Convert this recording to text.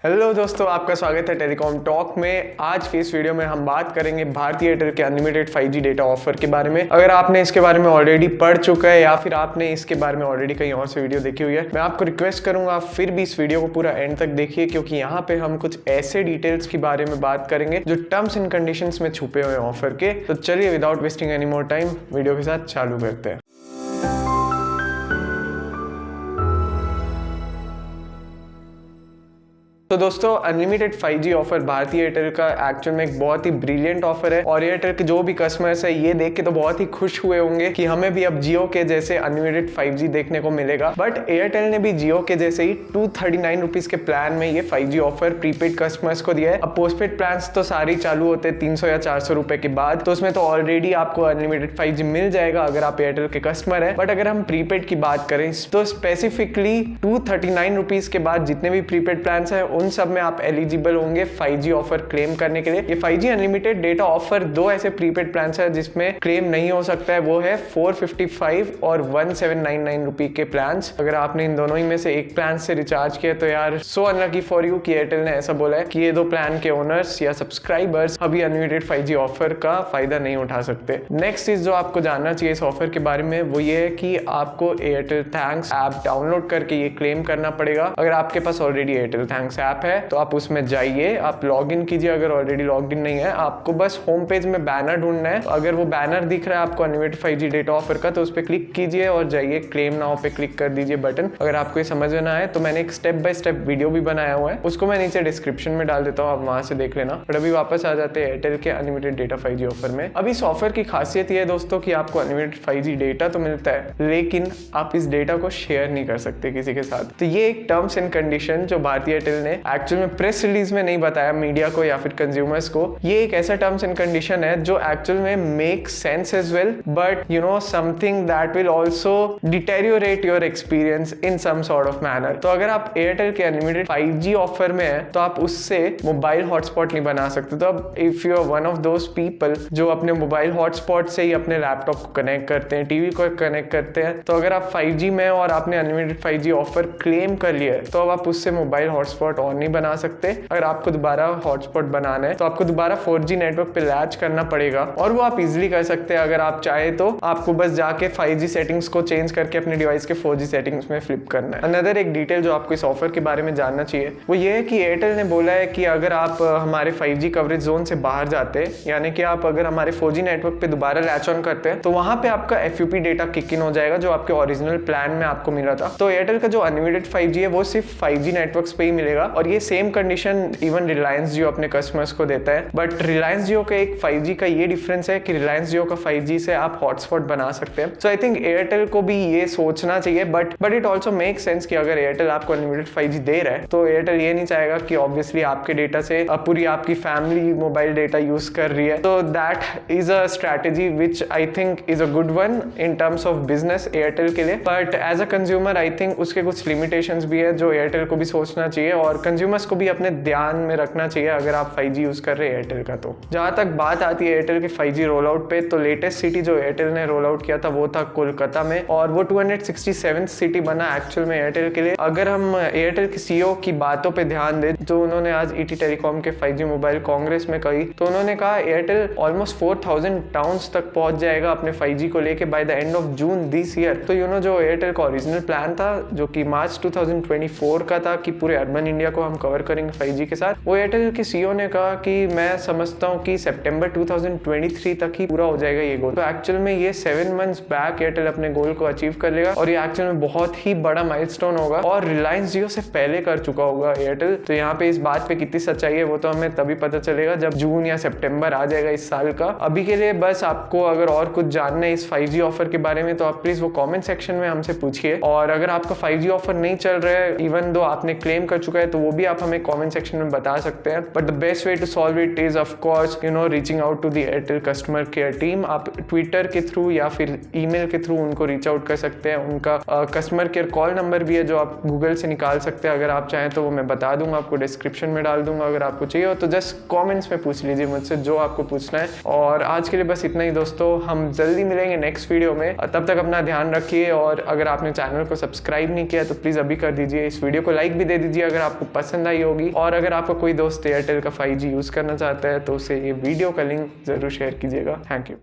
Hello दोस्तों, आपका स्वागत है टेलीकॉम टॉक में। आज के इस वीडियो में हम बात करेंगे भारती एयरटेल के अनलिमिटेड 5G डेटा ऑफर के बारे में। अगर आपने इसके बारे में ऑलरेडी पढ़ चुका है या फिर आपने इसके बारे में ऑलरेडी कहीं और से वीडियो देखी हुई है, मैं आपको रिक्वेस्ट करूंगा फिर भी इस वीडियो को पूरा एंड तक देखिए, क्योंकि यहाँ पे हम कुछ ऐसे डिटेल्स के बारे में बात करेंगे जो टर्म्स एंड कंडीशंस में छुपे हुए ऑफर के। तो चलिए without wasting any more time video के साथ चालू करते हैं। तो दोस्तों, unlimited 5G offer Bharti Airtel का एक्चुअल में एक बहुत ही ब्रिलियंट ऑफर है और एयरटेल के जो भी कस्टमर्स है ये देख के तो बहुत ही खुश हुए होंगे कि हमें भी अब जियो के जैसे अनलिमिटेड 5G देखने को मिलेगा। बट एयरटेल ने भी जियो के जैसे ही 239 रुपीज के प्लान में ये 5G ऑफर प्रीपेड कस्टमर्स को दिया है। अब पोस्टपेड प्लान तो सारे चालू होते हैं 300 या 400 रुपए के बाद, तो उसमें तो ऑलरेडी आपको अनलिमिटेड 5G मिल जाएगा अगर आप एयरटेल के कस्टमर है। बट अगर हम प्रीपेड की बात करें तो स्पेसिफिकली 239 रुपीज के बाद जितने भी प्रीपेड प्लान है उन सब में आप एलिजिबल होंगे 5G ऑफर क्लेम करने के लिए। ये 5G अनलिमिटेड डेटा ऑफर दो ऐसे प्रीपेड प्लान है जिसमें क्लेम नहीं हो सकता है, वो है 455 और 1799 रुपए के प्लान। अगर आपने इन दोनों ही में से एक प्लान से रिचार्ज किया तो यार सो अनलकी फॉर यू कि एयरटेल ने ऐसा बोला है कि ये दो प्लान के ओनर्स या सब्सक्राइबर्स अभी अनलिमिटेड 5G ऑफर का फायदा नहीं उठा सकते। नेक्स्ट चीज जो आपको जानना चाहिए इस ऑफर के बारे में वो ये है कि आपको एयरटेल थैंक्स ऐप डाउनलोड करके ये क्लेम करना पड़ेगा। अगर आपके पास ऑलरेडी एयरटेल थैंक्स ऐप है तो आप उसमें जाइए, आप लॉग इन कीजिए। अगर ऑलरेडी लॉग इन नहीं है, आपको बस होम पेज में बैनर ढूंढना है। अगर वो बैनर दिख रहा है आपको अनलिमिटेड 5G डेटा ऑफर का, तो उस पर क्लिक कीजिए और जाइए क्लेम नाउ पे क्लिक कर दीजिए बटन। अगर आपको ये समझ में ना आए तो मैंने एक स्टेप बाय स्टेप वीडियो भी बनाया हुआ है, उसको मैं नीचे डिस्क्रिप्शन में डाल देता हूँ, आप वहां से देख लेना। बट अभी वापस आ जाते हैं एयरटेल के अनलिमिटेड डेटा 5G ऑफर में। अब इस ऑफर की खासियत ये है दोस्तों कि आपको अनलिमिटेड 5G डेटा तो मिलता है, लेकिन आप इस डेटा को शेयर नहीं कर सकते किसी के साथ। तो ये एक टर्म्स एंड कंडीशन जो भारती एयरटेल ने एक्चुअल में प्रेस रिलीज में नहीं बताया मीडिया को या फिर कंज्यूमर्स को। ये एक ऐसा टर्म्स एंड कंडीशन है जो एक्चुअल में make sense as well, but you know something that will also deteriorate your experience in some sort of manner. तो अगर आप एयरटेल के अनलिमिटेड 5G ऑफर में है तो आप उससे मोबाइल हॉटस्पॉट नहीं बना सकते। तो अब if you are one of those people जो अपने मोबाइल हॉटस्पॉट से ही अपने लैपटॉप को कनेक्ट करते हैं, टीवी को कनेक्ट करते हैं, तो अगर आप 5G में और आपने अनलिमिटेड 5G ऑफर क्लेम कर लिया है तो अब आप उससे मोबाइल हॉटस्पॉट ऑन नहीं बना सकते। अगर आपको दोबारा हॉटस्पॉट बनाना है तो आपको दोबारा 4G नेटवर्क पे लैच करना पड़ेगा, और वो आप इजीली कर सकते हैं। अगर आप चाहे तो आपको बस जाके 5G सेटिंग्स को चेंज करके अपने डिवाइस के 4G सेटिंग्स में फ्लिप करना है। अनदर एक डिटेल जो आपको इस ऑफर के बारे में जानना चाहिए वो ये है कि एयरटेल ने बोला है कि अगर आप हमारे 5G कवरेज जोन से बाहर जाते हैं, यानी कि आप अगर हमारे 4G नेटवर्क पे दोबारा लैच ऑन करते हैं, तो वहां पे आपका FUP डेटा किक इन हो जाएगा जो आपके ओरिजिनल प्लान में आपको मिला था। तो एयरटेल का जो अनलिमिटेड 5G है वो सिर्फ 5G नेटवर्क्स पे ही मिलेगा, और ये सेम कंडीशन इवन रिलायंस जियो अपने कस्टमर्स को देता है। बट रिलायंस जियो का एक 5G का ये डिफरेंस है कि रिलायंस जियो का 5G से आप हॉटस्पॉट बना सकते हैं। सो आई थिंक एयरटेल को भी ये सोचना चाहिए, but it also make sense कि अगर एयरटेल आपको अनलिमिटेड 5G दे रहा है तो एयरटेल ये नहीं चाहेगा कि ऑब्वियसली आपके डेटा से पूरी आपकी फैमिली मोबाइल डेटा यूज कर रही है। तो that is a strategy which I think is a good one in terms of business Airtel के लिए। But as a consumer I think उसके कुछ लिमिटेशंस भी है जो एयरटेल को भी सोचना चाहिए और कंज्यूमर्स को भी अपने ध्यान में रखना चाहिए अगर आप 5G यूज कर रहे हैं एयरटेल का। तो जहां तक बात आती है एयरटेल के 5G रोल आउट पे, तो लेटेस्ट सिटी जो एयरटेल ने रोल आउट किया था वो था कोलकाता में, और वो 267th सिटी बना एक्चुअल में एयरटेल के लिए। अगर हम एयरटेल के CEO की बातों पे ध्यान दें जो उन्होंने आज ET टेलीकॉम के 5G मोबाइल कांग्रेस में कही, तो उन्होंने कहा एयरटेल ऑलमोस्ट 4000 टाउन्स तक पहुंच जाएगा अपने 5G को लेके by the end of June this year. तो यू नो जो एयरटेल का ओरिजिनल प्लान था जो कि मार्च 2024 का था कि पूरे अर्बन इंडिया को हम कवर करेंगे 5G के साथ, वो एयरटेल के CEO ने कहा कि मैं समझता हूं कि सितंबर 2023 तक ही पूरा हो जाएगा ये गोल। तो एक्चुअल में ये 7 मंथ्स बैक एयरटेल अपने गोल को अचीव कर लेगा, और ये एक्चुअल में बहुत ही बड़ा माइलस्टोन होगा, और रिलायंस जियो से पहले कर चुका होगा एयरटेल। तो यहाँ पे इस बात पे कितनी सच्चाई है वो तो हमें तभी पता चलेगा जब जून या सितंबर आ जाएगा इस साल का। अभी के लिए बस आपको अगर और कुछ जानना है इस 5G ऑफर के बारे में तो आप प्लीज वो कॉमेंट सेक्शन में हमसे पूछिए, और अगर आपका 5G ऑफर नहीं चल रहा है इवन दो आपने क्लेम कर चुका है तो वो भी आप हमें कॉमेंट सेक्शन में बता सकते हैं। But the best way to solve it is of course you know reaching out to the Airtel customer care team. आप ट्विटर के थ्रू या फिर ईमेल के थ्रू उनको रीच आउट कर सकते हैं। उनका कस्टमर केयर कॉल नंबर भी है जो आप गूगल से निकाल सकते हैं। अगर आप चाहें तो वो मैं बता दूंगा, आपको डिस्क्रिप्शन में डाल दूंगा। अगर आपको चाहिए हो तो जस्ट कॉमेंट्स में पूछ लीजिए मुझसे जो आपको पूछना है। और आज के लिए बस इतना ही दोस्तों, हम जल्दी मिलेंगे नेक्स्ट वीडियो में। तब तक अपना ध्यान रखिए, और अगर आपने चैनल को सब्सक्राइब नहीं किया तो प्लीज अभी कर दीजिए। इस वीडियो को लाइक भी दे दीजिए अगर आपको पसंद आई होगी। और अगर आपका कोई दोस्त एयरटेल का 5G यूज करना चाहता है तो उसे ये वीडियो का लिंक जरूर शेयर कीजिएगा। Thank you.